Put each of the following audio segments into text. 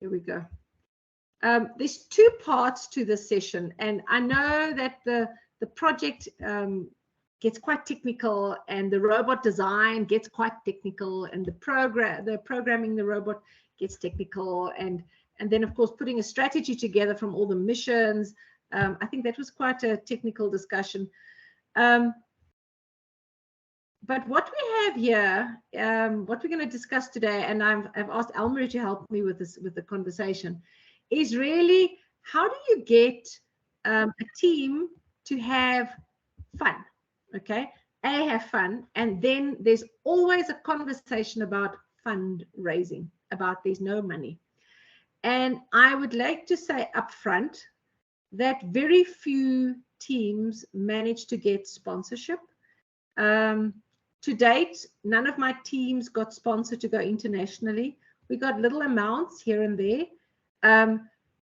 Here we go. There's two parts to this session, and I know that the project gets quite technical, and the robot design gets quite technical, and the programming the robot gets technical, and then of course putting a strategy together from all the missions. I think that was quite a technical discussion. But what we have here, what we're going to discuss today, and I've asked Elmarie to help me with this, with the conversation, is really how do you get a team to have fun? Okay, have fun, and then there's always a conversation about fundraising, about there's no money. And I would like to say up front that very few teams manage to get sponsorship. To date, none of my teams got sponsored to go internationally. We got little amounts here and there.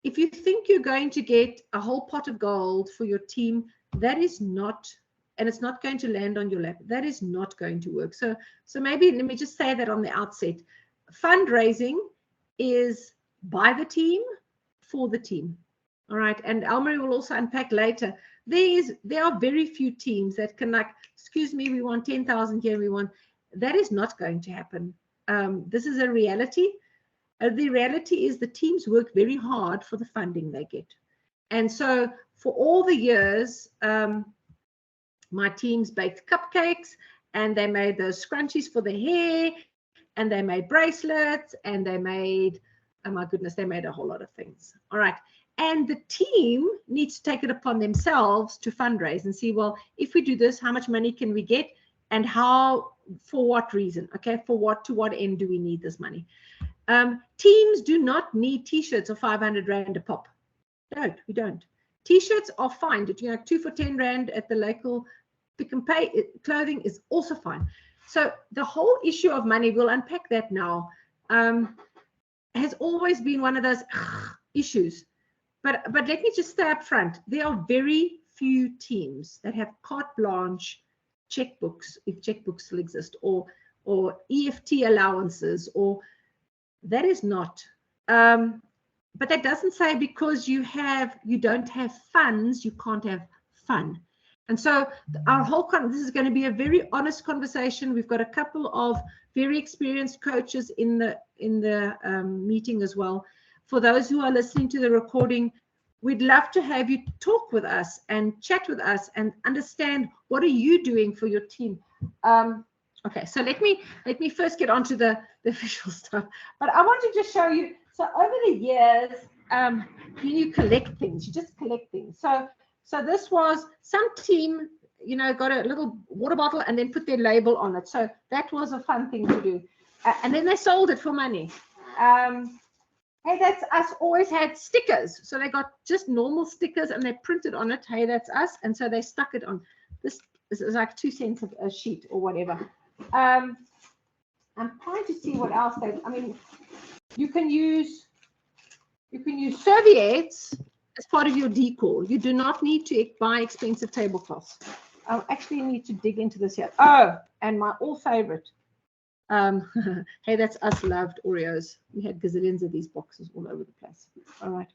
If you think you're going to get a whole pot of gold for your team, that is not, and it's not going to land on your lap. That is not going to work. So maybe let me just say that on the outset. Fundraising is by the team, for the team. All right, and Elmarie will also unpack later. There are very few teams that can, like, excuse me, we want 10,000 here, we want, that is not going to happen. This is a reality. The reality is the teams work very hard for the funding they get. And so for all the years, my teams baked cupcakes, and they made those scrunchies for the hair, and they made bracelets, and they made, oh my goodness, they made a whole lot of things. All right. And the team needs to take it upon themselves to fundraise and see, well, if we do this, how much money can we get, and how, for what reason? Okay, for what, to what end do we need this money? Teams do not need t-shirts of 500 Rand a pop. No, we don't. T-shirts are fine. You know, 2 for 10 Rand at the local Pick and Pay. Clothing is also fine. So the whole issue of money, we'll unpack that now, has always been one of those issues. But let me just say up front, there are very few teams that have carte blanche checkbooks, if checkbooks still exist, or EFT allowances, or that is not. But that doesn't say because you don't have funds, you can't have fun. And so our whole this is going to be a very honest conversation. We've got a couple of very experienced coaches in the meeting as well. For those who are listening to the recording, we'd love to have you talk with us and chat with us and understand what are you doing for your team. Okay, so let me first get onto the visual stuff. But I want to just show you. So over the years, you collect things. You just collect things. So this was some team, you know, got a little water bottle and then put their label on it. So that was a fun thing to do. And then they sold it for money. Hey, that's us, always had stickers. So they got just normal stickers and they printed on it, hey, that's us. And so they stuck it on. This is like 2 cents a sheet or whatever. I'm trying to see what else I mean, you can use serviettes as part of your decor. You do not need to buy expensive tablecloths. I actually need to dig into this here. Oh, and my all favorite. Hey, that's us, loved Oreos. We had gazillions of these boxes all over the place. All right.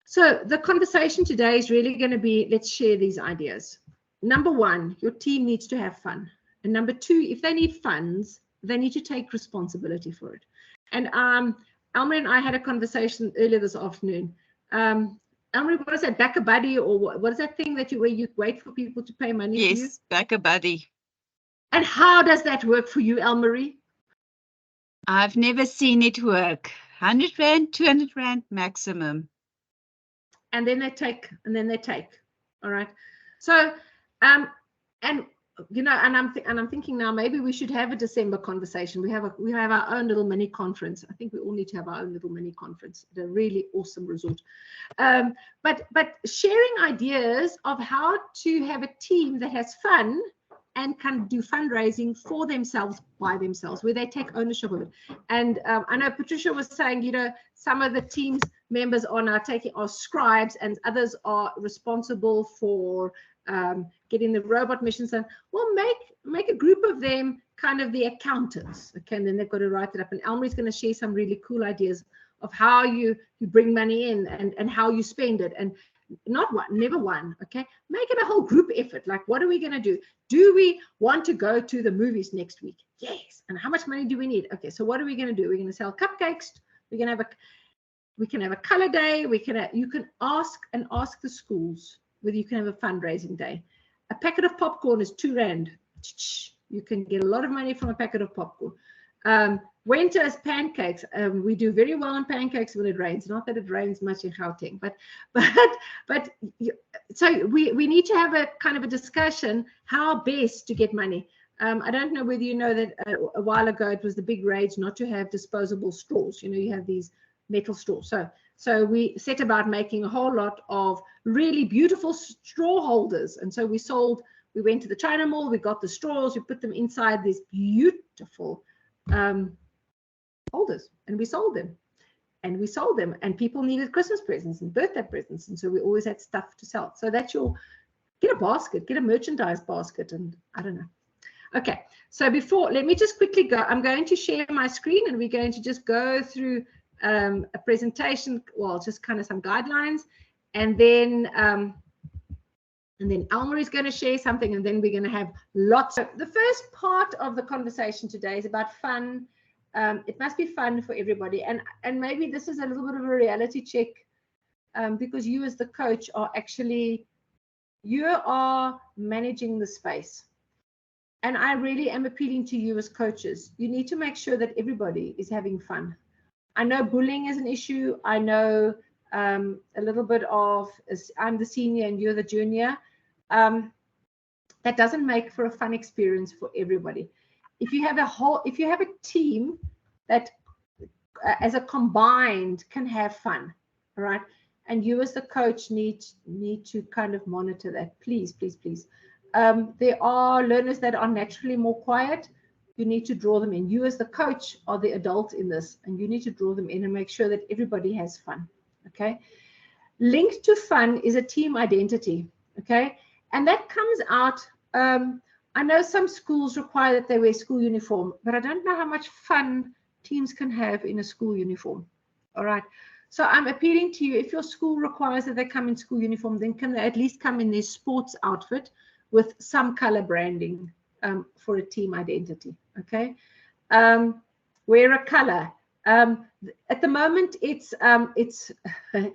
So the conversation today is really going to be, let's share these ideas. Number 1, your team needs to have fun. And number 2, if they need funds, they need to take responsibility for it. And Elmarie and I had a conversation earlier this afternoon. Elmarie, what is that, back a buddy, or what is that thing that where you wait for people to pay money? Yes, for you? back a buddy. And how does that work for you, Elmarie? I've never seen it work. 100 Rand, 200 Rand maximum. And then they take, all right. So, and you know, and I'm thinking now maybe we should have a December conversation. We have our own little mini conference. I think we all need to have our own little mini conference at a really awesome resort. But sharing ideas of how to have a team that has fun and can do fundraising for themselves, by themselves, where they take ownership of it. And I know Patricia was saying, you know, some of the team's members are now are scribes, and others are responsible for getting the robot missions done. Well, make a group of them kind of the accountants, okay, and then they've got to write it up. And Elmarie's going to share some really cool ideas of how you bring money in and how you spend it, and never one. Okay, make it a whole group effort. Like, what are we going to do? Do we want to go to the movies next week? Yes. And how much money do we need? Okay, so what are we going to do? We're going to sell cupcakes. We can have a color day. You can ask the schools whether you can have a fundraising day. A packet of popcorn is R2. You can get a lot of money from a packet of popcorn. Winter's pancakes. We do very well on pancakes when it rains. Not that it rains much in Gauteng, but so we need to have a kind of a discussion how best to get money. I don't know whether you know that a while ago it was the big rage not to have disposable straws. You know, you have these metal straws. So we set about making a whole lot of really beautiful straw holders, and so we went to the China Mall, we got the straws, we put them inside these beautiful holders, and we sold them. And people needed Christmas presents and birthday presents, and so we always had stuff to sell. So that's get a basket, get a merchandise basket, and I don't know. Okay, so let me just quickly go. I'm going to share my screen, and we're going to just go through a presentation, well, just kind of some guidelines, and then Elmer is going to share something, and then we're going to have lots of. The first part of the conversation today is about fun. It must be fun for everybody, and maybe this is a little bit of a reality check, because you as the coach you are managing the space, and I really am appealing to you as coaches. You need to make sure that everybody is having fun. I know bullying is an issue. I know a little bit of, I'm the senior and you're the junior. That doesn't make for a fun experience for everybody. If you have a team that as a combined can have fun, all right, and you as the coach need to kind of monitor that. Please. There are learners that are naturally more quiet. You need to draw them in. You as the coach are the adult in this, and you need to draw them in and make sure that everybody has fun. Okay. Linked to fun is a team identity. Okay. And that comes out. I know some schools require that they wear school uniform, but I don't know how much fun teams can have in a school uniform. All right. So I'm appealing to you, if your school requires that they come in school uniform, then can they at least come in their sports outfit with some color branding for a team identity. Okay. Wear a color. At the moment, it's about the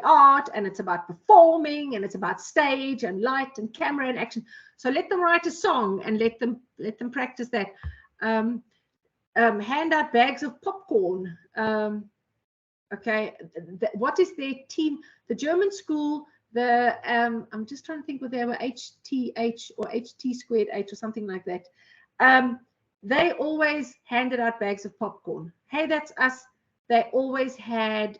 art, and it's about performing, and it's about stage and light and camera and action. So let them write a song and let them practice that. Hand out bags of popcorn. Okay, what is their team? The German school, I'm just trying to think what they were, HTH or HT squared H or something like that. They always handed out bags of popcorn. Hey, that's us. They always had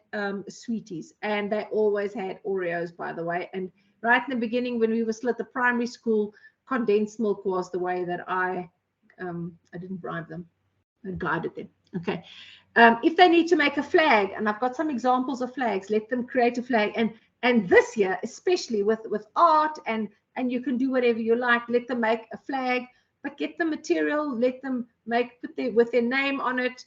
sweeties, and they always had Oreos, by the way. And right in the beginning, when we were still at the primary school, condensed milk was the way that I didn't bribe them, I guided them. Okay. If they need to make a flag, and I've got some examples of flags, let them create a flag. And this year, especially with art, and you can do whatever you like, let them make a flag, but get the material, let them with their name on it.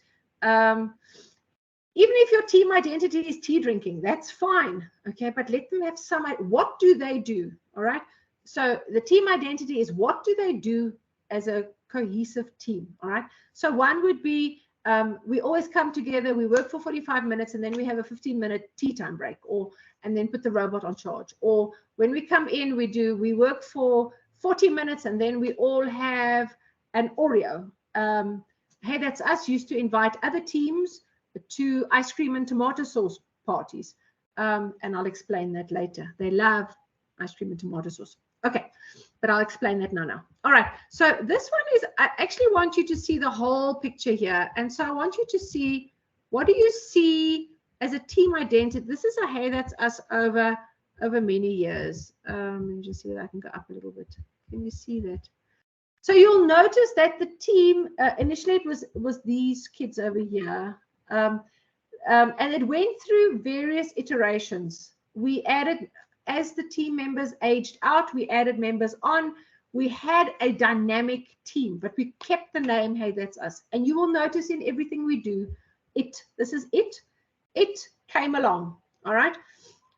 Even if your team identity is tea drinking, that's fine. Okay, but let them have some. What do they do? All right. So the team identity is, what do they do as a cohesive team? All right. So one would be, we always come together, we work for 45 minutes, and then we have a 15-minute tea time break, and then put the robot on charge. Or when we come in, we work for 40 minutes, and then we all have an Oreo. Hey, that's us. Used to invite other teams to ice cream and tomato sauce parties. And I'll explain that later. They love ice cream and tomato sauce. Okay, but I'll explain that now. All right, so this one is, I actually want you to see the whole picture here. And so I want you to see, what do you see as a team identity? This is a Hey, that's us over many years. Let me just see that I can go up a little bit. Can you see that? So you'll notice that the team, initially it was these kids over here. And it went through various iterations. We added, as the team members aged out, we added members on. We had a dynamic team, but we kept the name, Hey, that's us. And you will notice in everything we do, This is it. It came along. All right.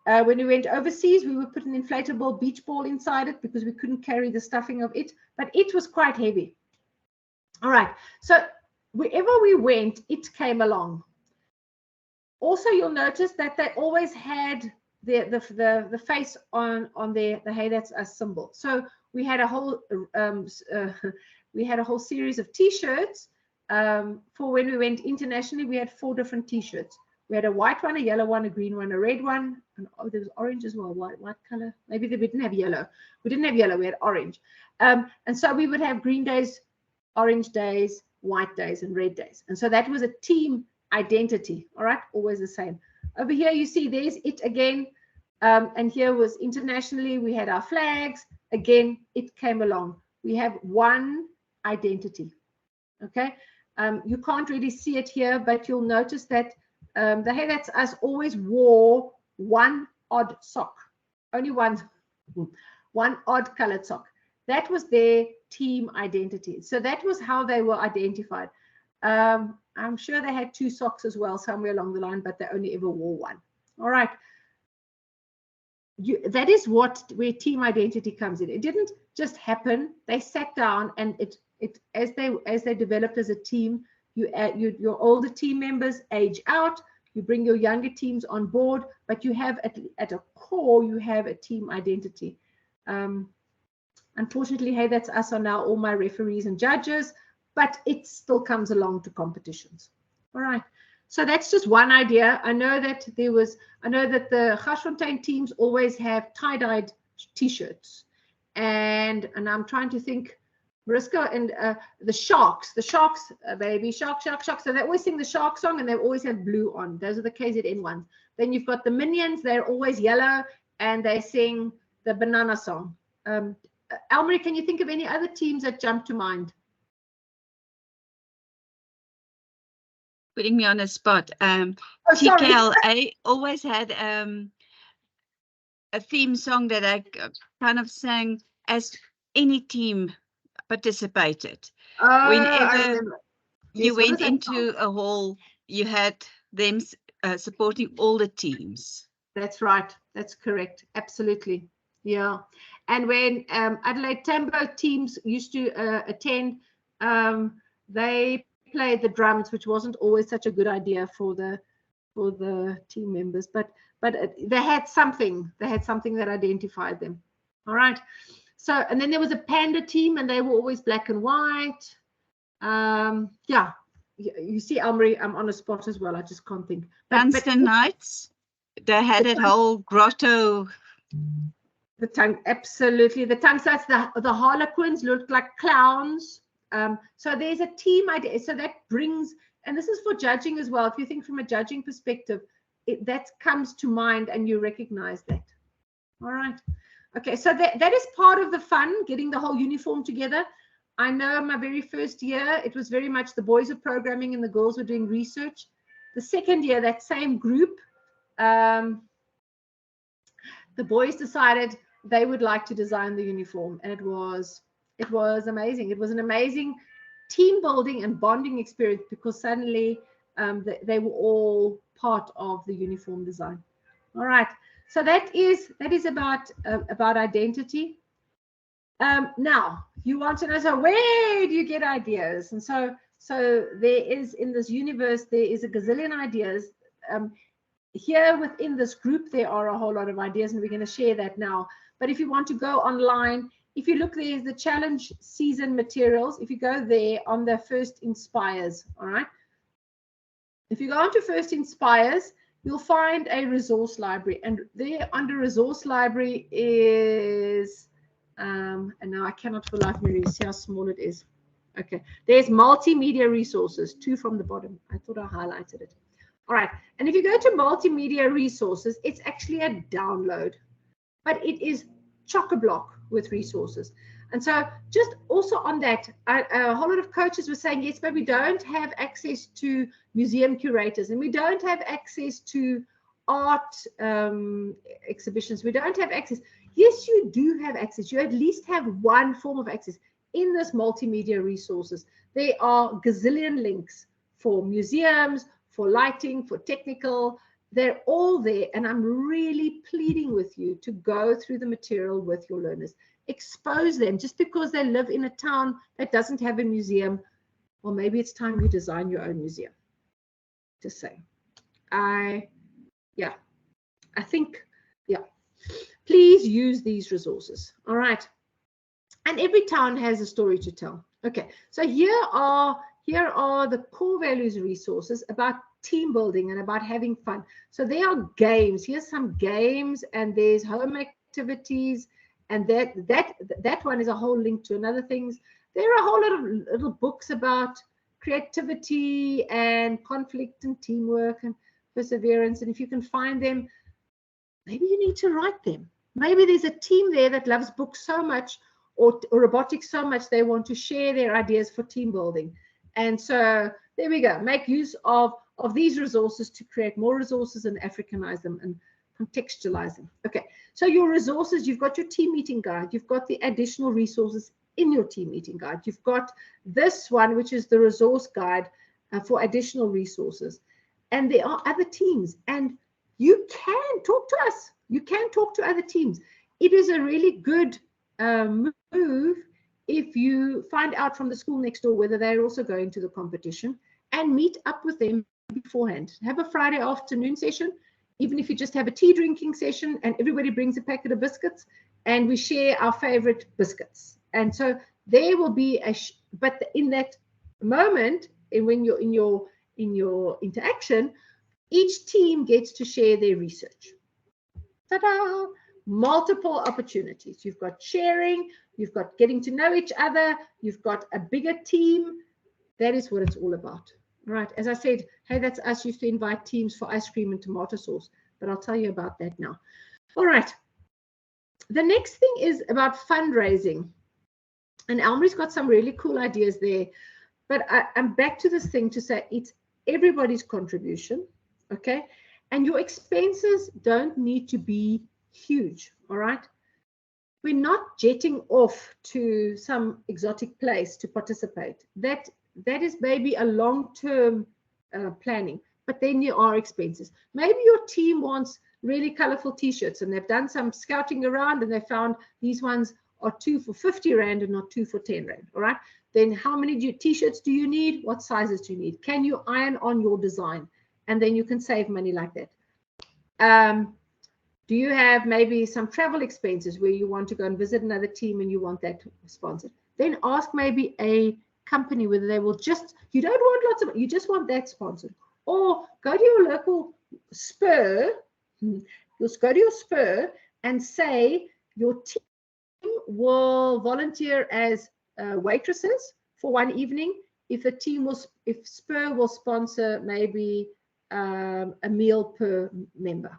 When we went overseas, we would put an inflatable beach ball inside it because we couldn't carry the stuffing of it, but it was quite heavy. All right. So wherever we went, it came along. Also, you'll notice that they always had the face on the Hey That's Us symbol. So we had a whole series of T-shirts for when we went internationally. We had 4 different T-shirts. We had a white one, a yellow one, a green one, a red one, and oh, there was orange as well. White color. Maybe we didn't have yellow. We didn't have yellow. We had orange. And so we would have green days, orange days, white days, and red days. And so that was a team identity. All right, always the same. Over here, you see there's it again. And here was internationally. We had our flags. Again, it came along. We have one identity. Okay. You can't really see it here, but you'll notice that the Hey That's Us always wore one odd sock, only one odd colored sock. That was their team identity. So that was how they were identified. I'm sure they had 2 socks as well somewhere along the line, but they only ever wore one. All right. That is where team identity comes in. It didn't just happen. They sat down, and as they developed as a team, your older team members age out, you bring your younger teams on board, but you have at a core, you have a team identity. Unfortunately, Hey That's Us are now all my referees and judges, but it still comes along to competitions. All right. So that's just one idea. I know that the Garsfontein teams always have tie-dyed T-shirts, and I'm trying to think. Mariska and the Sharks, baby, shark. So they always sing the Shark song, and they always have blue on. Those are the KZN ones. Then you've got the Minions. They're always yellow, and they sing the Banana song. Elmarie, can you think of any other teams that jump to mind? Putting me on a spot. Sorry. TKLA always had a theme song that I kind of sang as any team participated. Whenever you went into a hall, you had them supporting all the teams. That's right. That's correct. Absolutely. Yeah. And when Adelaide Tambo teams used to attend, they played the drums, which wasn't always such a good idea for the team members, but they had something. They had something that identified them. All right. So, and then there was a Panda team, and they were always black and white. Yeah, you see, Elmarie, I'm on a spot as well. I just can't think. Dunstan Knights, they had that whole grotto. The tongue, absolutely. The tongue starts. The Harlequins looked like clowns. So there's a team idea. So that brings, and this is for judging as well. If you think from a judging perspective, that comes to mind, and you recognize that. All right. Okay, so that is part of the fun, getting the whole uniform together. I know my very first year, it was very much the boys were programming and the girls were doing research. The second year, that same group, the boys decided they would like to design the uniform, and it was amazing. It was an amazing team building and bonding experience, because suddenly they were all part of the uniform design. All right. So that is about identity. Now you want to know, so where do you get ideas? And so there is, in this universe, there is a gazillion ideas. Here within this group, there are a whole lot of ideas, and we're going to share that now. But if you want to go online, if you look, there's the challenge season materials. If you go there on the First Inspires, all right. If you go on to First Inspires, you'll find a resource library, and there under resource library is, and now I cannot for life me see how small it is. Okay, there's multimedia resources, 2 from the bottom. I thought I highlighted it. All right, and if you go to multimedia resources, it's actually a download, but it is chock-a-block with resources. And so just also on that, a whole lot of coaches were saying, yes, but we don't have access to museum curators, and we don't have access to art exhibitions. We don't have access. Yes, you do have access. You at least have one form of access in this multimedia resources. There are gazillion links for museums, for lighting, for technical. They're all there, and I'm really pleading with you to go through the material with your learners. Expose them. Just because they live in a town that doesn't have a museum, well, maybe it's time you design your own museum. Just saying. I think, please use these resources. All right. And every town has a story to tell. Okay, so here are the core values resources about team building and about having fun. So there are games. Here's some games, and there's home activities, and that one is a whole link to another things. There are a whole lot of little books about creativity and conflict and teamwork and perseverance. And if you can find them, maybe you need to write them. Maybe there's a team there that loves books so much, or robotics so much, they want to share their ideas for team building. And so there we go. Make use of these resources to create more resources and Africanize them and contextualize them. Okay, so your resources, you've got your team meeting guide. You've got the additional resources in your team meeting guide. You've got this one, which is the resource guide for additional resources. And there are other teams, and you can talk to us. You can talk to other teams. It is a really good move if you find out from the school next door whether they're also going to the competition, and meet up with them beforehand. Have a Friday afternoon session, even if you just have a tea drinking session, and everybody brings a packet of biscuits and we share our favorite biscuits. And so there will be but in that moment, and when you're in your interaction, each team gets to share their research. Ta-da! Multiple opportunities. You've got sharing, you've got getting to know each other, you've got a bigger team. That is what it's all about. Right. As I said, hey, that's us used to invite teams for ice cream and tomato sauce, but I'll tell you about that now. All right. The next thing is about fundraising. And Elmary's got some really cool ideas there. But I'm back to this thing to say it's everybody's contribution. Okay. And your expenses don't need to be huge. All right. We're not jetting off to some exotic place to participate. That is maybe a long-term planning, but then there are expenses. Maybe your team wants really colorful t-shirts, and they've done some scouting around and they found these ones are 2 for 50 Rand and not 2 for 10 Rand. All right. Then how many t-shirts do you need? What sizes do you need? Can you iron on your design? And then you can save money like that. Do you have maybe some travel expenses where you want to go and visit another team and you want that sponsored? Then ask maybe a company whether they will just, you don't want lots of, you just want that sponsored. Or go to your local Spur, just go to your Spur and say your team will volunteer as waitresses for one evening if the team will, if Spur will sponsor maybe a meal per member,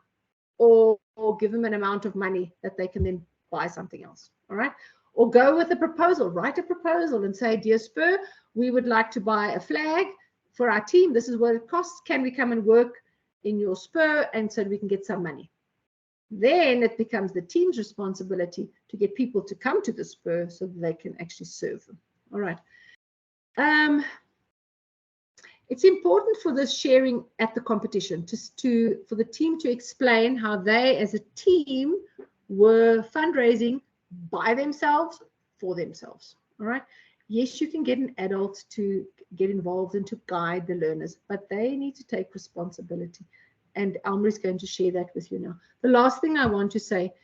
or give them an amount of money that they can then buy something else. All right. Or go with a proposal, write a proposal and say, dear Spur, we would like to buy a flag for our team. This is what it costs. Can we come and work in your Spur, and so we can get some money? Then it becomes the team's responsibility to get people to come to the Spur so that they can actually serve them. All right. It's important for this sharing at the competition for the team to explain how they as a team were fundraising by themselves for themselves. All right. Yes, you can get an adult to get involved and to guide the learners, but they need to take responsibility. And Elmer is going to share that with you now. The last thing I want to say,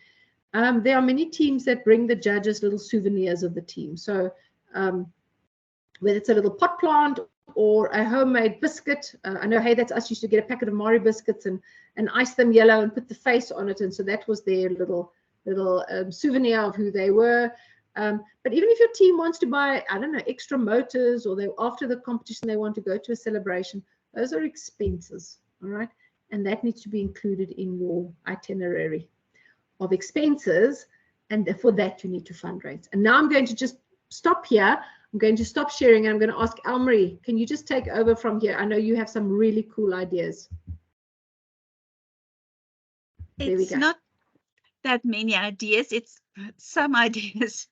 there are many teams that bring the judges little souvenirs of the team. So whether it's a little pot plant or a homemade biscuit. I know, hey, that's us used to get a packet of Mari biscuits and ice them yellow and put the face on it. And so that was their little souvenir of who they were. But even if your team wants to buy, I don't know, extra motors, or they after the competition they want to go to a celebration, those are expenses, all right? And that needs to be included in your itinerary of expenses. And for that, you need to fundraise. And now I'm going to just stop here. I'm going to stop sharing, and I'm going to ask Elmarie, can you just take over from here? I know you have some really cool ideas. It's not that many ideas. It's some ideas.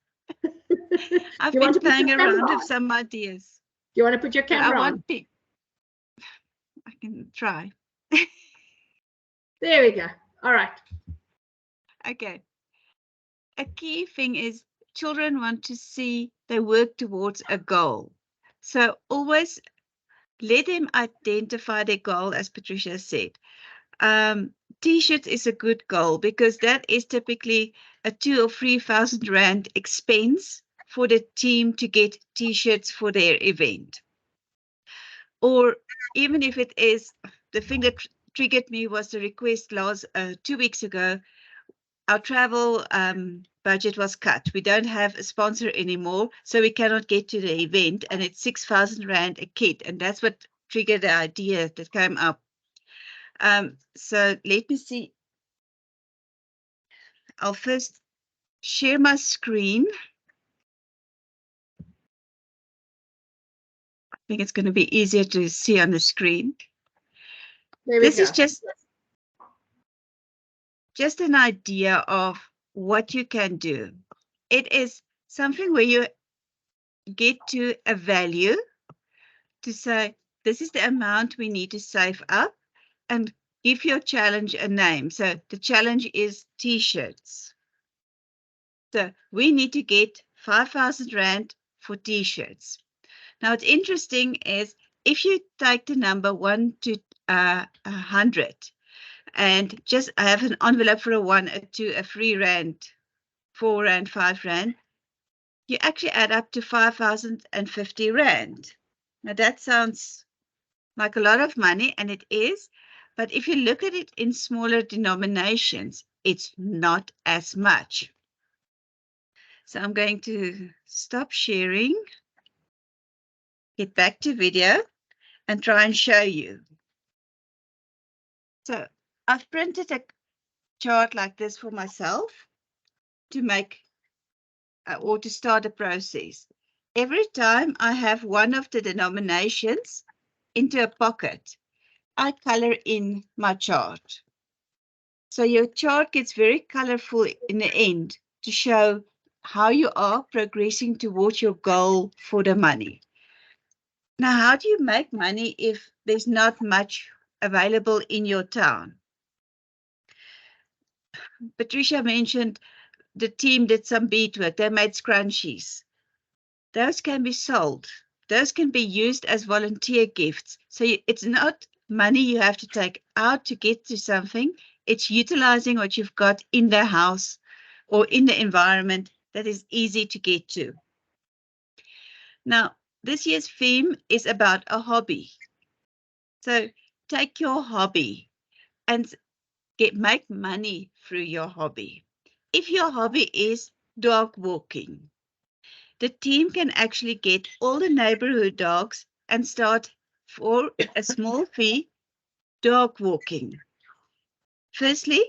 I've been playing around with some ideas. Do you want to put your camera on? I can try. There we go. All right. Okay. A key thing is children want to see they work towards a goal. So always let them identify their goal, as Patricia said. T-shirts is a good goal because that is typically a 2,000 or 3,000 rand expense for the team to get T-shirts for their event. Or even if it is, the thing that triggered me was the request 2 weeks ago. Our travel budget was cut. We don't have a sponsor anymore, so we cannot get to the event, and it's 6,000 rand a kit, and that's what triggered the idea that came up. So let me see. I'll first share my screen. I think it's going to be easier to see on the screen. This is just an idea of what you can do. It is something where you get to a value to say, this is the amount we need to save up, and give your challenge a name. So the challenge is T-shirts. So we need to get 5,000 rand for T-shirts. Now, what's interesting is if you take the number 1 to 100 and just have an envelope for a 1, a 2, a 3 rand, 4 rand, 5 rand, you actually add up to 5,050 rand. Now, that sounds like a lot of money, and it is. But if you look at it in smaller denominations, it's not as much. So I'm going to stop sharing, get back to video, and try and show you. So I've printed a chart like this for myself to make or to start a process. Every time I have one of the denominations into a pocket, I color in my chart. So your chart gets very colorful in the end to show how you are progressing towards your goal for the money. Now, how do you make money if there's not much available in your town? Patricia mentioned the team did some beadwork. They made scrunchies. Those can be sold. Those can be used as volunteer gifts. So it's not money you have to take out to get to something. It's utilizing what you've got in the house or in the environment that is easy to get to. Now, this year's theme is about a hobby. So take your hobby and make money through your hobby. If your hobby is dog walking, the team can actually get all the neighborhood dogs and start for a small fee dog walking. Firstly,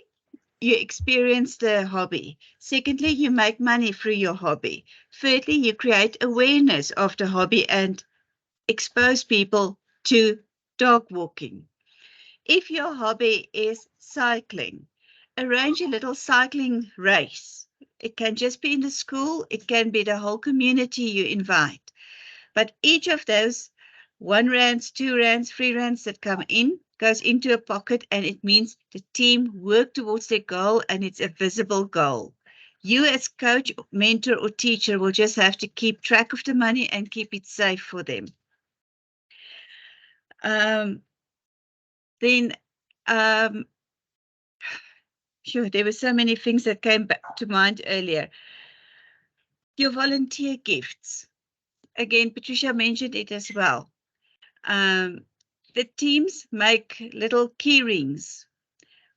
you experience the hobby. Secondly, you make money through your hobby. Thirdly, you create awareness of the hobby and expose people to dog walking. If your hobby is cycling, arrange a little cycling race. It can just be in the school, it can be the whole community you invite. But each of those 1 rand, 2 rand, 3 rands that come in goes into a pocket, and it means the team work towards their goal, and it's a visible goal. You as coach, mentor, or teacher will just have to keep track of the money and keep it safe for them. Sure, there were so many things that came back to mind earlier. Your volunteer gifts. Again, Patricia mentioned it as well. The teams make little key rings.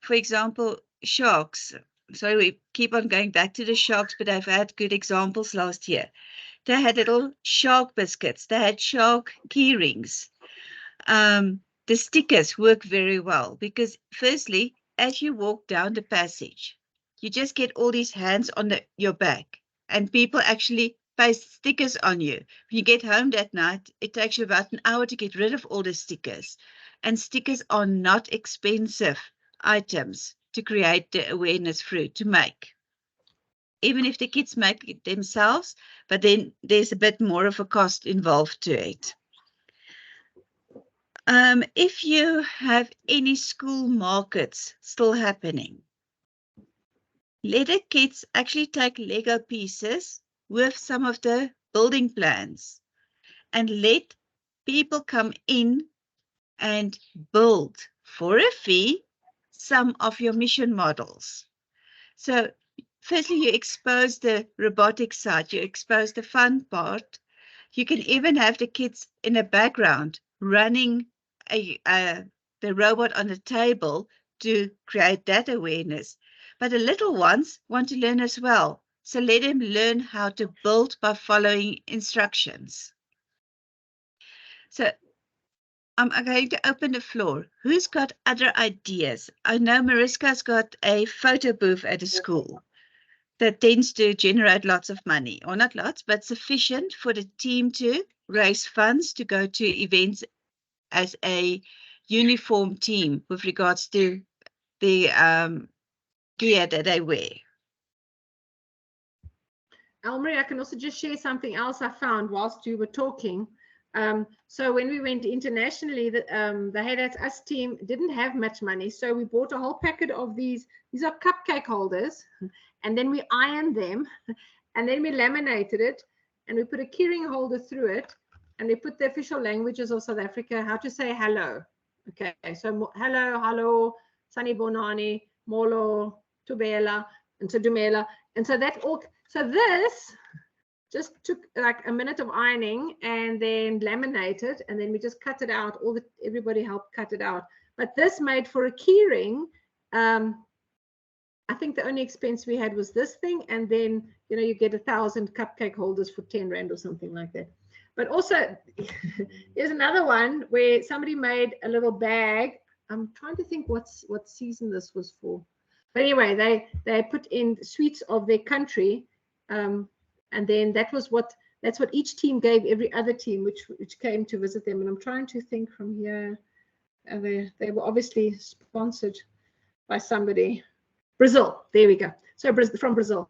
For example, sharks. So we keep on going back to the sharks, but I've had good examples last year. They had little shark biscuits. They had shark key rings. The stickers work very well because firstly, as you walk down the passage, you just get all these hands on your back, and people actually paste stickers on you. When you get home that night, it takes you about an hour to get rid of all the stickers. And stickers are not expensive items to create the awareness through, to make. Even if the kids make it themselves, but then there's a bit more of a cost involved to it. If you have any school markets still happening, let the kids actually take Lego pieces with some of the building plans and let people come in and build for a fee some of your mission models. So firstly, you expose the robotic side, you expose the fun part. You can even have the kids in the background running the robot on the table to create that awareness. But the little ones want to learn as well. So let them learn how to build by following instructions. So I'm going to open the floor. Who's got other ideas? I know Mariska's got a photo booth at a school that tends to generate lots of money, or not lots, but sufficient for the team to raise funds to go to events as a uniform team with regards to the gear that they wear. Elmarie, I can also just share something else I found whilst you were talking. So when we went internationally, the Hey That's Us team didn't have much money. So we bought a whole packet of these are cupcake holders, and then we ironed them, and then we laminated it, and we put a keyring holder through it, and we put the official languages of South Africa, how to say hello. Okay, so hello, Sanibonani, Molo, Tubela, and Dumela. And so that all, so this just took like a minute of ironing and then laminated, and then we just cut it out. Everybody helped cut it out. But this made for a keyring. I think the only expense we had was this thing, and then you get 1,000 cupcake holders for 10 Rand or something like that. But also, here's another one where somebody made a little bag. I'm trying to think what season this was for. But anyway, they put in sweets of their country, and then that's what each team gave every other team which came to visit them. And I'm trying to think from here. They were obviously sponsored by somebody. Brazil, there we go. So from Brazil,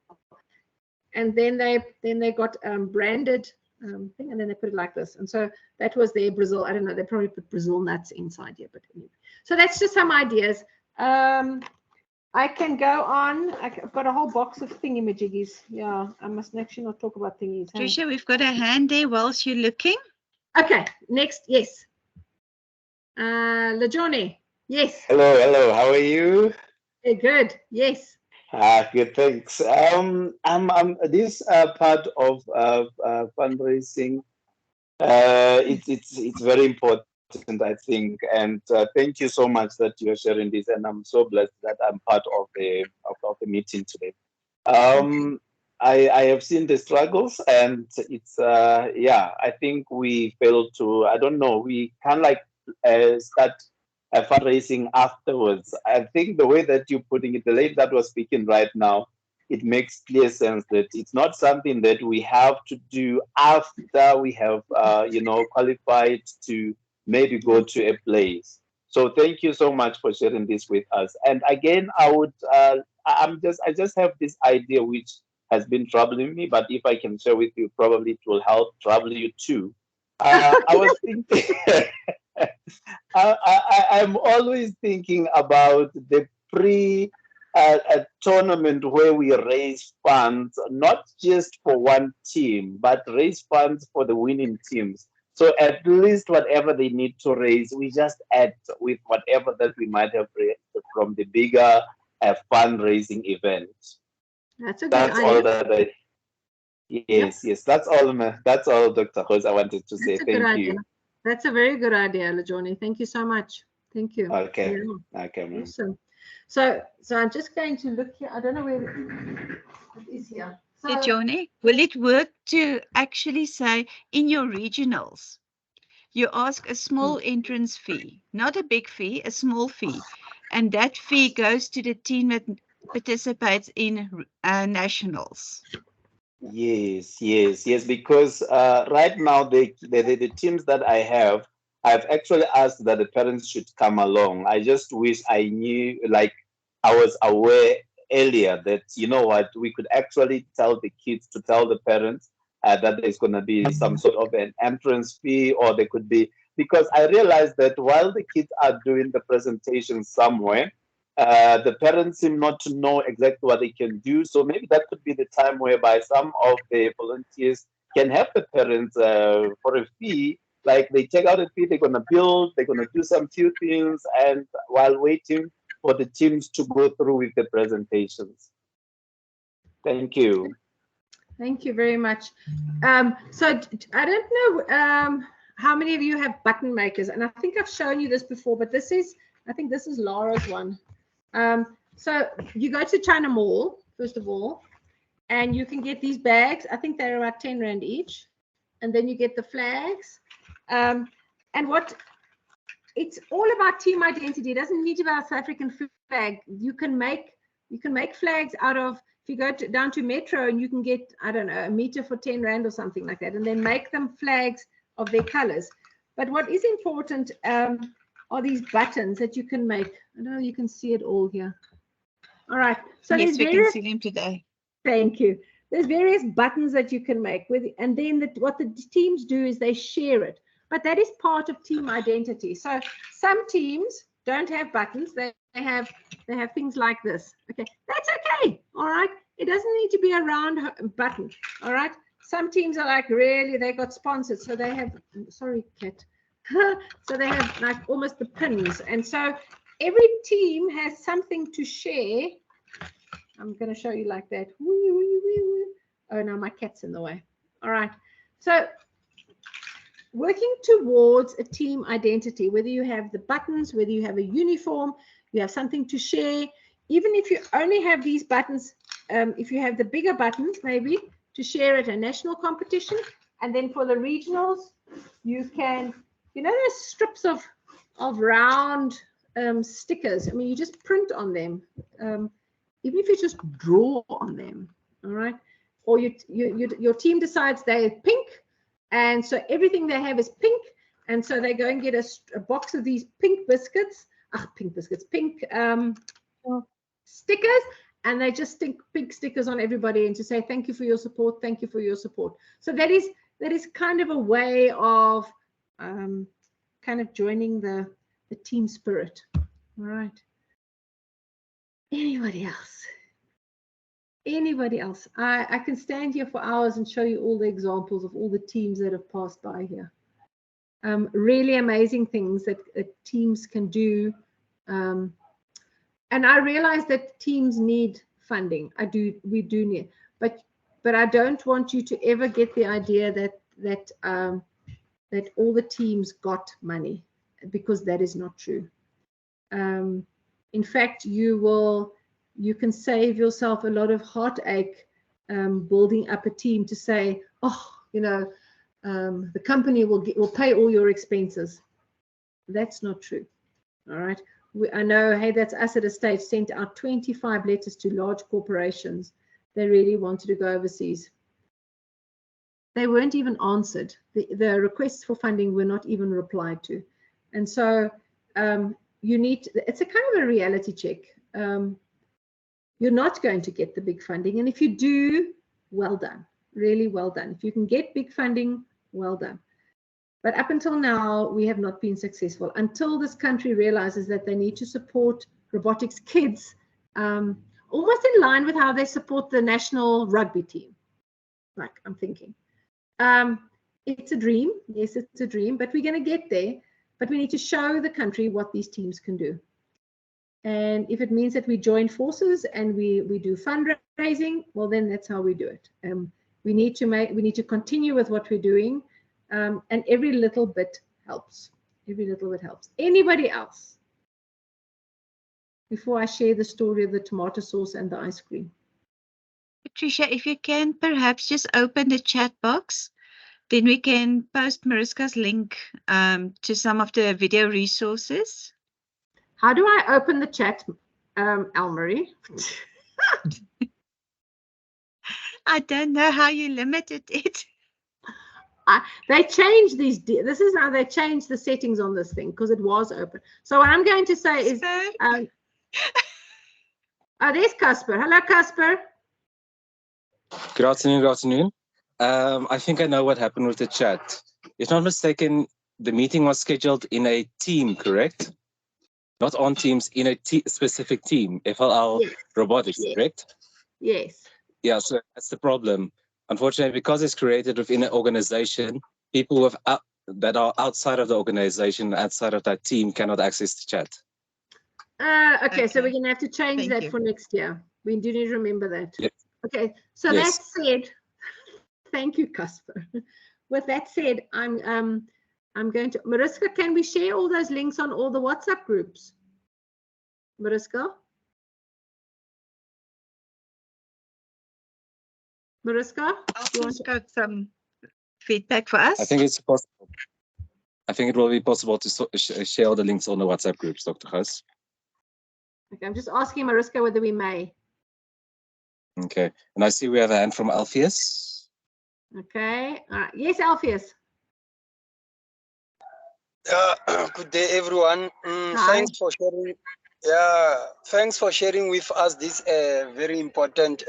and then they got branded thing, and then they put it like this. And so that was their Brazil. I don't know. They probably put Brazil nuts inside here, but anyway. So that's just some ideas. I can go on. I've got a whole box of thingy-majiggies. Yeah, I must actually not talk about thingies. Hey? Trisha, we've got a hand there whilst you're looking. Okay, next, yes. Lajoni, yes. Hello, how are you? Hey, good, yes. Good, thanks. This part of fundraising, it's very important, I think, and thank you so much that you're sharing this, and I'm so blessed that I'm part of the meeting today. I have seen the struggles, and it's I think we failed to, I don't know, we can start fundraising afterwards. I think the way that you're putting it, the lady that was speaking right now, it makes clear sense that it's not something that we have to do after we have qualified to maybe go to a place. So thank you so much for sharing this with us. And again, I just have this idea which has been troubling me, but if I can share with you, probably it will help trouble you too. I was thinking, I'm always thinking about the a tournament where we raise funds, not just for one team, but raise funds for the winning teams. So at least whatever they need to raise, we just add with whatever that we might have raised from the bigger fundraising event. That's a good idea. All that yes, that's all, Dr. Rose, I wanted to say. Thank you. That's a very good idea, Lajoni. Thank you so much. Thank you. Okay. Yeah. Okay. Awesome. So I'm just going to look here. I don't know where it is here. So, Lajoni, will it work to actually say in your regionals, you ask a small entrance fee, not a big fee, a small fee, and that fee goes to the team that participates in nationals? Yes, because right now the teams that I have, I've actually asked that the parents should come along. I just wish I knew, I was aware earlier that, we could actually tell the kids to tell the parents that there's going to be some sort of an entrance fee, or there could be because I realized that while the kids are doing the presentation somewhere, the parents seem not to know exactly what they can do. So maybe that could be the time whereby some of the volunteers can help the parents for a fee. Like they check out a fee, they're going to build, they're going to do some few things, and while waiting for the teams to go through with the presentations. Thank you. Thank you very much. So I don't know how many of you have button makers, and I think I've shown you this before, but this is, I think this is Laura's one. So you go to China Mall, first of all, and you can get these bags. I think they're about 10 Rand each. And then you get the flags. And what, it's all about team identity. It doesn't need to be a South African flag. You can make flags out of, if you go down to Metro and you can get, I don't know, a meter for 10 Rand or something like that, and then make them flags of their colors. But what is important are these buttons that you can make. I don't know, you can see it all here. All right. So yes, we can see them today. Thank you. There's various buttons that you can make with, and then what the teams do is they share it. But that is part of team identity. So some teams don't have buttons. They have things like this. Okay, that's okay. All right. It doesn't need to be a round button. All right. Some teams are like, really, they got sponsored, so they have. Sorry, Kat. So they have like almost the pins, and so every team has something to share. I'm going to show you like that. Oh, no, my cat's in the way. All right. So working towards a team identity, whether you have the buttons, whether you have a uniform, you have something to share. Even if you only have these buttons, if you have the bigger buttons, maybe to share at a national competition. And then for the regionals, you can, you know, there's strips of round stickers. I mean, you just print on them. Even if you just draw on them, all right? Or your team decides they're pink, and so everything they have is pink, and so they go and get a box of these pink biscuits, pink stickers, and they just stick pink stickers on everybody and to say thank you for your support, thank you for your support. So that is kind of a way of kind of joining the team spirit, all right? Anybody else? Anybody else? I can stand here for hours and show you all the examples of all the teams that have passed by here. Really amazing things that teams can do. And I realize that teams need funding. We do need, but I don't want you to ever get the idea that all the teams got money, because that is not true. In fact, you can save yourself a lot of heartache building up a team to say, oh, you know, the company will pay all your expenses. That's not true. All right. I know, hey, that's us at a stage sent out 25 letters to large corporations. They really wanted to go overseas. They weren't even answered. The requests for funding were not even replied to. And so you need, it's a kind of a reality check. You're not going to get the big funding. And if you do, well done, really well done. If you can get big funding, well done. But up until now, we have not been successful until this country realizes that they need to support robotics kids, almost in line with how they support the national rugby team. Like, I'm thinking. It's a dream. Yes, it's a dream, but we're going to get there. But we need to show the country what these teams can do. And if it means that we join forces and we do fundraising, well, then that's how we do it. We need to continue with what we're doing, and every little bit helps. Every little bit helps. Anybody else? Before I share the story of the tomato sauce and the ice cream. Patricia, if you can perhaps just open the chat box, then we can post Mariska's link to some of the video resources. How do I open the chat, Elmarie? I don't know how you limited it. They changed these. This is how they changed the settings on this thing, because it was open. So what I'm going to say is, there's Casper. Hello, Casper. Good afternoon. Good afternoon. I think I know what happened with the chat. If not mistaken, the meeting was scheduled in a team, correct? Not on Teams, in a specific team, FLL Yes. Robotics, Yes. correct? Yes. Yeah, so that's the problem. Unfortunately, because it's created within an organization, people that are outside of the organization, outside of that team, cannot access the chat. Okay, so we're going to have to change Thank that you. for next year. We do need to remember that. Yes. Okay, so Yes. that said, thank you, Casper. With that said, I'm going to, Mariska, can we share all those links on all the WhatsApp groups? Mariska? Mariska? Alfie's got some feedback for us. I think it's possible. I think it will be possible to share all the links on the WhatsApp groups, Dr. Gus. Okay, I'm just asking Mariska whether we may. Okay, and I see we have a hand from Alpheus. Okay, all right. Yes, Alpheus. Good day, everyone. Thanks for sharing. Yeah, thanks for sharing with us these very important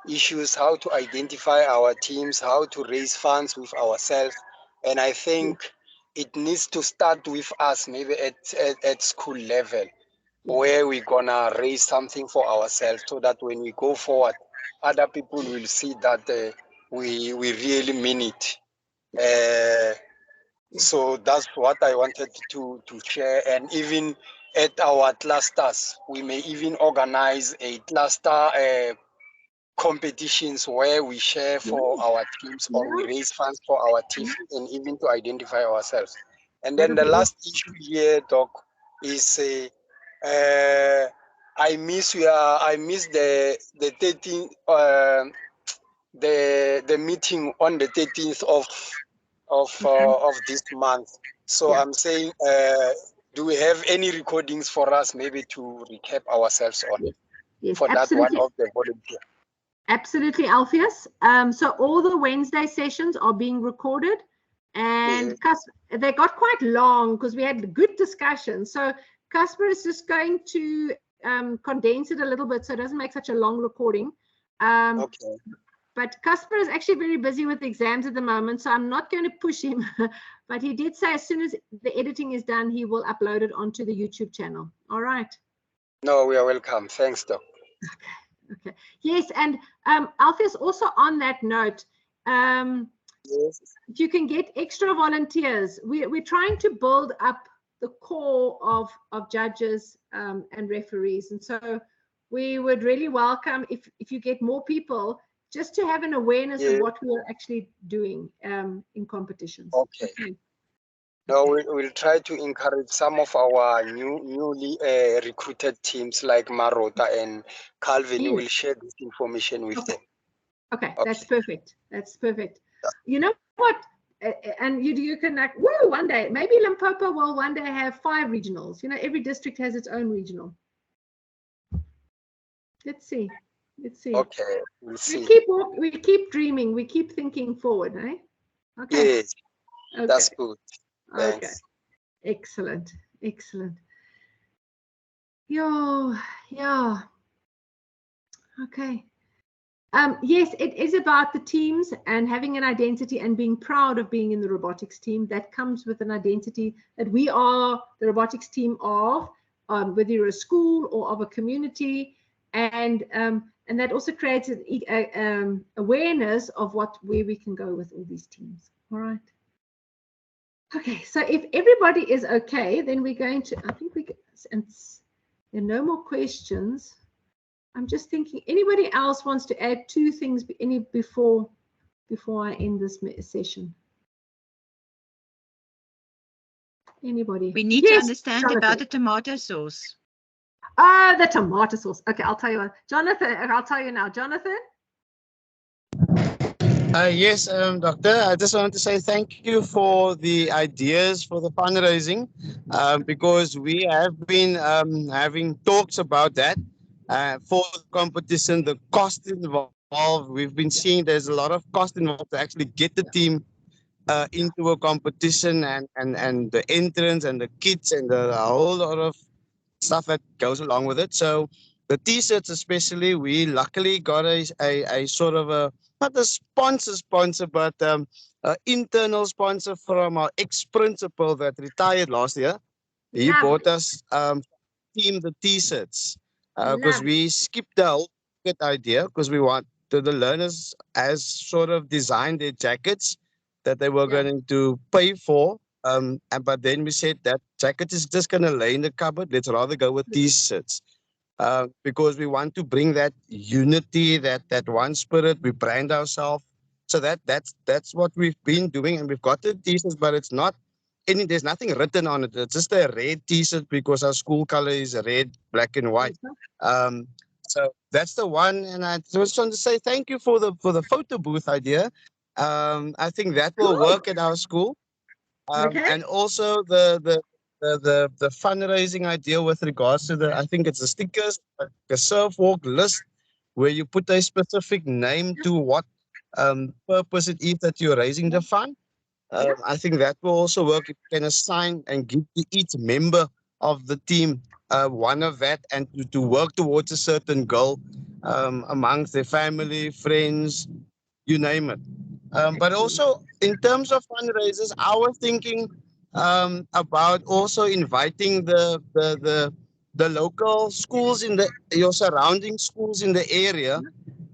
issues: how to identify our teams, how to raise funds with ourselves, and I think it needs to start with us, maybe at school level, where we're gonna raise something for ourselves, so that when we go forward, other people will see that we really mean it. So that's what I wanted to share. And even at our clusters, we may even organize a cluster competitions where we share for our teams, or we raise funds for our teams, and even to identify ourselves. And then the last issue here, Doc, is I miss the 13th the meeting on the 13th of this month. So I'm saying, do we have any recordings for us, maybe to recap ourselves on? Yes, for absolutely. that one of the volunteer. Absolutely, Alpheus. So all the Wednesday sessions are being recorded, and they got quite long because we had good discussion. So Casper is just going to condense it a little bit so it doesn't make such a long recording. Okay. But Casper is actually very busy with exams at the moment, so I'm not going to push him. But he did say as soon as the editing is done, he will upload it onto the YouTube channel. All right. No, we are welcome. Thanks, Doc. Okay. Yes, and Alpheus, also on that note, yes, if you can get extra volunteers, we're trying to build up the core of judges and referees, and so we would really welcome if you get more people, just to have an awareness of what we are actually doing in competitions. Okay. No, we'll try to encourage some of our newly recruited teams like Marota and Calvin. Yes. We'll share this information with them. Okay, that's perfect. That's perfect. You know what? And you can like, woo, one day, maybe Limpopo will one day have 5 regionals. You know, every district has its own regional. Let's see. Let's see. Okay, we'll see. We keep dreaming. We keep thinking forward, eh? Okay. Yes, that's good. Thanks. Okay. Excellent. Excellent. Yeah. Okay. Yes, it is about the teams and having an identity and being proud of being in the robotics team. That comes with an identity that we are the robotics team of, whether you're a school or of a community, and that also creates an awareness of where we can go with all these teams. All right. Okay, so if everybody is okay, then we're going to, I think and there are no more questions. I'm just thinking, anybody else wants to add 2 things before I end this session? Anybody? We need to understand about the tomato sauce. The tomato sauce. Okay, I'll tell you what. Jonathan, I'll tell you now. Jonathan? Yes, Doctor, I just wanted to say thank you for the ideas for the fundraising, because we have been having talks about that for the competition, the cost involved. We've been seeing there's a lot of cost involved to actually get the team into a competition, and the entrance and the kits and a whole lot of stuff that goes along with it. So the t-shirts especially, we luckily got a sort of a, not a sponsor, but internal sponsor from our ex-principal that retired last year. He Lovely. bought us team the T-shirts because Lovely. we skipped the whole jacket idea because we want the learners as sort of designed their jackets that they were going to pay for. But then we said that jacket is just going to lay in the cupboard. Let's rather go with T-shirts. Because we want to bring that unity, that one spirit. We brand ourselves, so that's what we've been doing, and we've got the T-shirts, but it's not any. There's nothing written on it. It's just a red T-shirt because our school color is red, black, and white. So that's the one, and I just want to say thank you for the photo booth idea. I think that will work at our school. And also the fundraising idea with regards to I think it's the stickers, like a surf walk list, where you put a specific name to what purpose it is that you're raising the fund. I think that will also work. You can assign and give to each member of the team one of that, and to work towards a certain goal amongst their family, friends, you name it. But also in terms of fundraisers, I was thinking about also inviting the local schools in your surrounding schools in the area,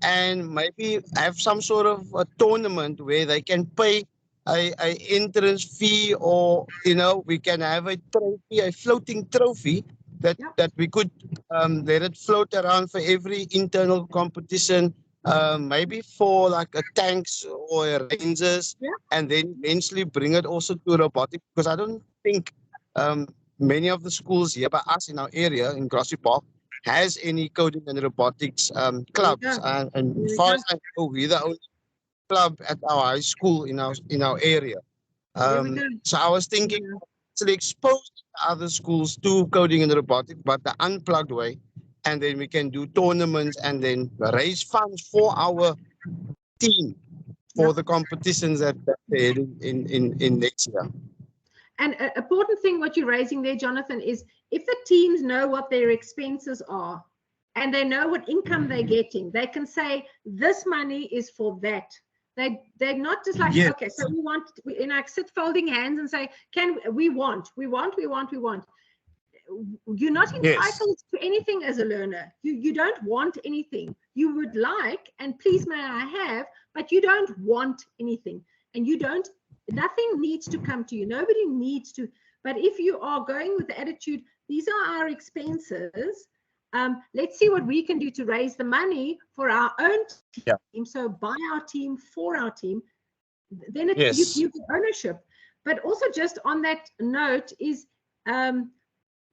and maybe have some sort of a tournament where they can pay a entrance fee, or we can have a trophy, a floating trophy that we could let it float around for every internal competition. Maybe for like a tanks or a rangers, and then eventually bring it also to robotics, because I don't think many of the schools here by us in our area in Grassy Park has any coding and robotics clubs, and as far as I know, we're the only club at our high school in our area. So I was thinking to expose other schools to coding and robotics, but the unplugged way, and then we can do tournaments and then raise funds for our team for the competitions that they're in next year. And an important thing what you're raising there, Jonathan, is if the teams know what their expenses are and they know what income they're getting, they can say this money is for that. They're not just like, okay, so we want, sit folding hands and say, we want. You're not entitled to anything as a learner. You don't want anything. You would like, and please may I have, but you don't want anything. And nothing needs to come to you. Nobody needs to. But if you are going with the attitude, these are our expenses, let's see what we can do to raise the money for our own team. So by our team, for our team, then you get ownership. But also just on that note is,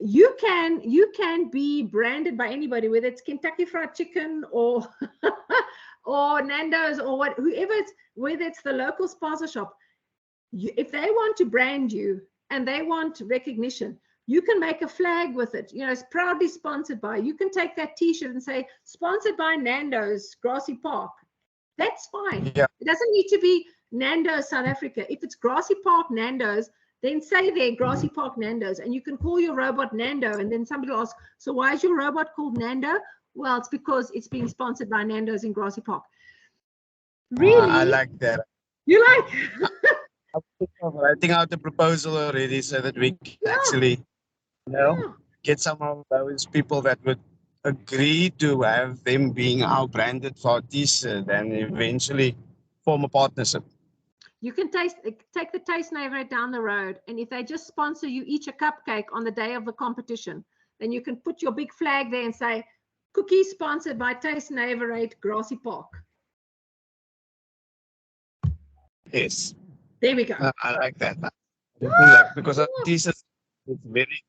you can be branded by anybody, whether it's Kentucky Fried Chicken or or Nando's or whoever whether it's the local sponsor shop. If they want to brand you and they want recognition, you can make a flag with it. It's proudly sponsored by. You can take that T-shirt and say sponsored by Nando's Grassy Park. That's fine. Yeah. It doesn't need to be Nando's South Africa. If it's Grassy Park Nando's, then say there Grassy Park Nando's, and you can call your robot Nando. And then somebody will ask, so why is your robot called Nando? Well, it's because it's being sponsored by Nando's in Grassy Park. Really? I like that. You like? I'm writing out the proposal already so that we can actually, get some of those people that would agree to have them being our branded for T-shirt and eventually form a partnership. You can take the taste naver down the road, and if they just sponsor you each a cupcake on the day of the competition, then you can put your big flag there and say, cookies sponsored by Taste Naverate Grassy Park. Yes. There we go. I like that. Because our T-shirt is very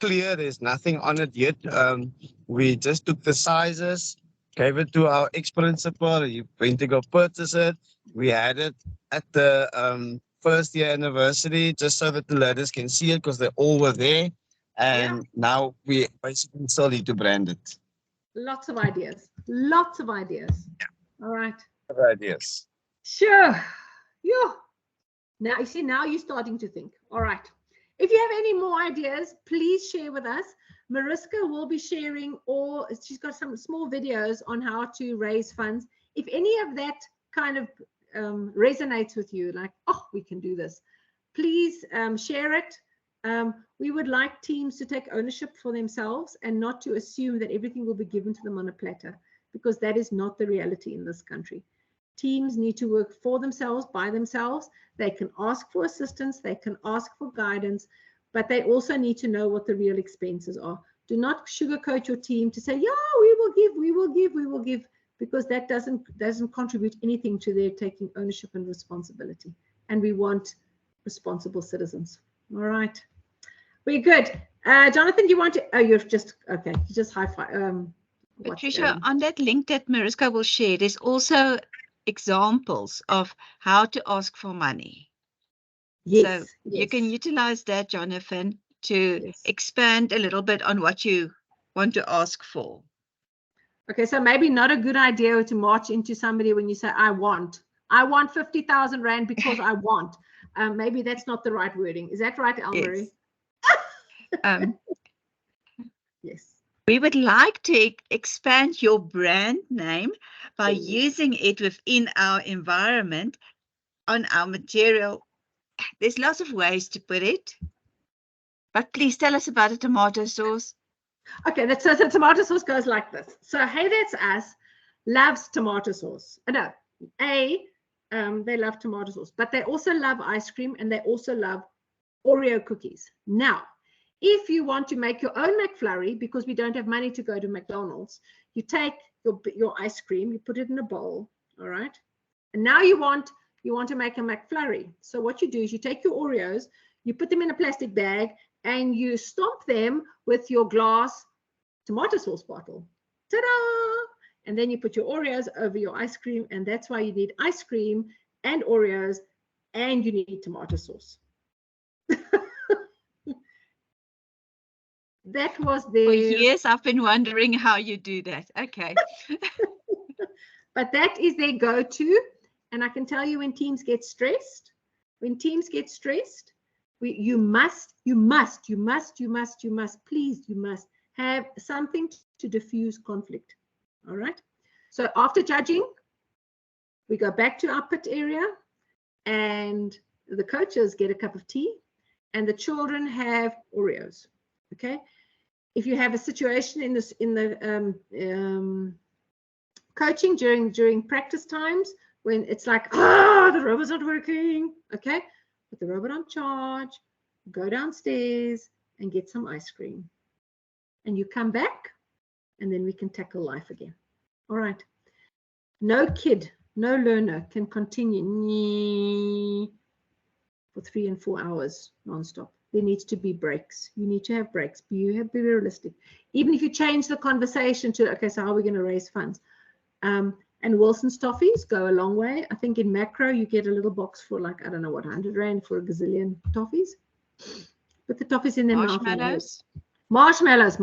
clear. There's nothing on it yet. We just took the sizes, gave it to our ex-principal. He went to go purchase it. We had it at the first year anniversary just so that the learners can see it because they all were there. And now we basically still need to brand it. Lots of ideas. Lots of ideas. Yeah. All right. Lots of ideas. Sure. Yeah. Now you see, now you're starting to think. All right. If you have any more ideas, please share with us. Mariska will be sharing, or she's got some small videos on how to raise funds. If any of that kind of resonates with you, like, oh, we can do this, please share it. We would like teams to take ownership for themselves and not to assume that everything will be given to them on a platter, because that is not the reality in this country. Teams need to work for themselves, by themselves. They can ask for assistance, they can ask for guidance, but they also need to know what the real expenses are. Do not sugarcoat your team to say, yeah, we will give, we will give, we will give, because that doesn't contribute anything to their taking ownership and responsibility. And we want responsible citizens. All right. We're good. Jonathan, do you want to, oh, you're just, okay, you just high five. Patricia, on that link that Mariska will share, there's also examples of how to ask for money. Yes, so you can utilize that, Jonathan, to expand a little bit on what you want to ask for. Okay, so maybe not a good idea to march into somebody when you say, I want 50,000 Rand because I want. Maybe that's not the right wording. Is that right, Elmarie? Yes. Yes. We would like to expand your brand name by using it within our environment, on our material. There's lots of ways to put it. But please tell us about the tomato sauce. Okay, so tomato sauce goes like this. So Hey That's Us loves tomato sauce. No, they love tomato sauce, but they also love ice cream and they also love Oreo cookies. Now, if you want to make your own McFlurry, because we don't have money to go to McDonald's, you take your ice cream, you put it in a bowl, all right? And now you want to make a McFlurry. So what you do is you take your Oreos, you put them in a plastic bag, and you stomp them with your glass tomato sauce bottle. Ta-da! And then you put your Oreos over your ice cream, and that's why you need ice cream and Oreos, and you need tomato sauce. That was the... For years, I've been wondering how you do that. Okay. But that is their go-to. And I can tell you, when teams get stressed, you must have something to diffuse conflict. All right. So after judging, we go back to our pit area, and the coaches get a cup of tea, and the children have Oreos. Okay. If you have a situation in the coaching during practice times when it's like, the robot's not working, okay, put the robot on charge, go downstairs and get some ice cream, and you come back, and then we can tackle life again. All right. No kid, no learner can continue for 3 and 4 hours nonstop. There needs to be breaks. You need to have breaks. Be realistic. Even if you change the conversation to, okay, so how are we going to raise funds? And Wilson's toffees go a long way. I think in macro, you get a little box for like, I don't know what, 100 Rand for a gazillion toffees. Put the toffees in their mouth. Marshmallows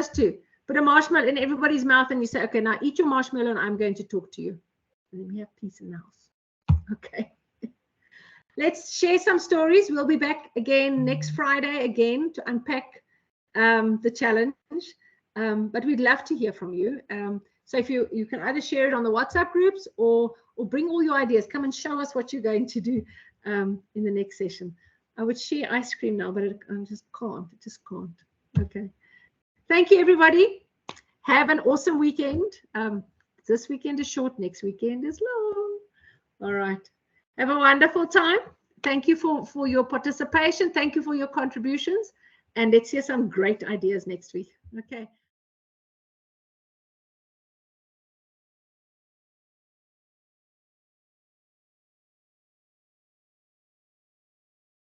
too. Put a marshmallow in everybody's mouth and you say, okay, now eat your marshmallow and I'm going to talk to you. And then we have peace in the house. Okay. Let's share some stories. We'll be back again next Friday again to unpack the challenge. But we'd love to hear from you. So if you can either share it on the WhatsApp groups or bring all your ideas. Come and show us what you're going to do in the next session. I would share ice cream now, but I just can't. I just can't. Okay. Thank you, everybody. Have an awesome weekend. This weekend is short. Next weekend is long. All right. Have a wonderful time. Thank you for your participation. Thank you for your contributions. And let's hear some great ideas next week. Okay.